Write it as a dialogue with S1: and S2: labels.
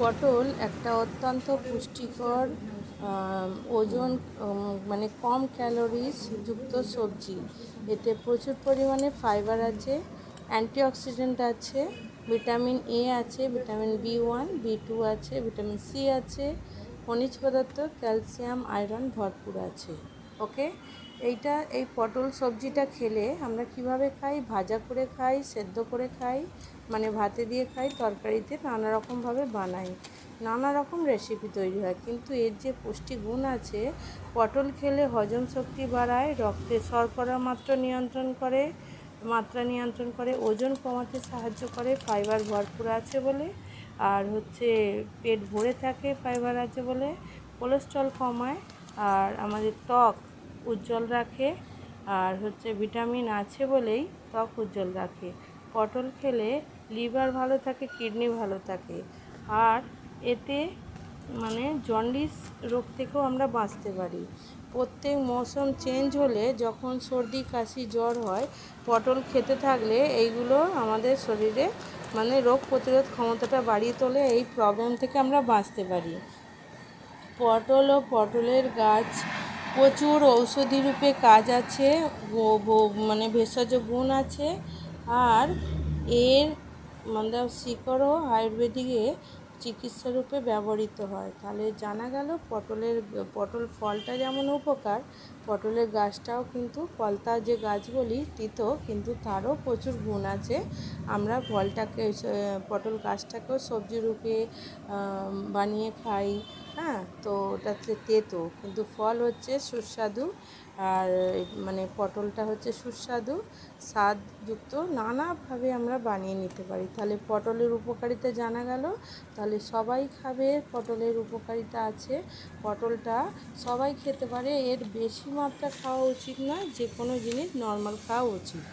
S1: পটল একটা অত্যন্ত পুষ্টিকর ওজন মানে কম ক্যালোরিজ যুক্ত সবজি। এতে প্রচুর পরিমাণে ফাইবার আছে, অ্যান্টিঅক্সিডেন্ট আছে, ভিটামিন এ আছে, ভিটামিন বি1 বি2 আছে, ভিটামিন সি আছে, খনিজ পদার্থ ক্যালসিয়াম আয়রন ভরপুর আছে। ওকে, এই পটল সবজিটা খেলে আমরা কিভাবে খাই? ভাজা করে খাই, সেদ্ধ করে খাই, মানে ভাতে দিয়ে খাই, তরকারিতে নানা রকমভাবে বানাই, নানা রকম রেসিপি তৈরি হয়। কিন্তু এর যে পুষ্টি গুণ আছে, পটল খেলে হজম শক্তি বাড়ায়, রক্তে শর্করা মাত্রা নিয়ন্ত্রণ করে, ওজন কমাতে সাহায্য করে ফাইবার ভরপুর আছে বলে, আর পেট ভরে থাকে ফাইবার আছে বলে, কোলেস্ট্রল কমায়, আর আমাদের ত্বক উজ্জ্বল রাখে, আর ভিটামিন আছে বলেই ত্বক উজ্জ্বল রাখে। পটল খেলে লিভার ভালো থাকে, কিডনি ভালো থাকে, আর এতে জন্ডিস রোগ থেকেও আমরা বাঁচতে পারি। প্রত্যেক মৌসুম চেঞ্জ হলে যখন সর্দি কাশি জ্বর হয়, পটল খেতে থাকলে এইগুলো আমাদের শরীরে রোগ প্রতিরোধ ক্ষমতাটা বাড়িয়ে তোলে, এই প্রবলেম থেকে আমরা বাঁচতে পারি। পটল ও পটলের গাছ প্রচুর ঔষধি রূপে কাজ আছে, ভেষজ গুণ আছে, আর এর শিকড়ও আয়ুর্বেদিকে চিকিৎসা রূপে ব্যবহৃত হয়। তাহলে জানা গেল পটল ফলটা যেমন উপকার, পটলের গাছটাও কিন্তু, ফলতা যে গাছ বলি তিতো, কিন্তু তারও প্রচুর গুণ আছে। আমরা পটল গাছটাকেও সবজি রূপে বানিয়ে খাই। হ্যাঁ, তো ওটাতে তেতো, কিন্তু ফল সুস্বাদু, আর পটলটা সুস্বাদু স্বাদযুক্ত, নানাভাবে আমরা বানিয়ে নিতে পারি। তাহলে পটলের উপকারিতা জানা গেল। তাহলে সবাই খাবে, পটলের উপকারিতা আছে, পটলটা সবাই খেতে পারে, এর বেশি মাত্রা খাওয়া উচিত নয়, যে কোনো জিনিস নর্মাল খাওয়া উচিত।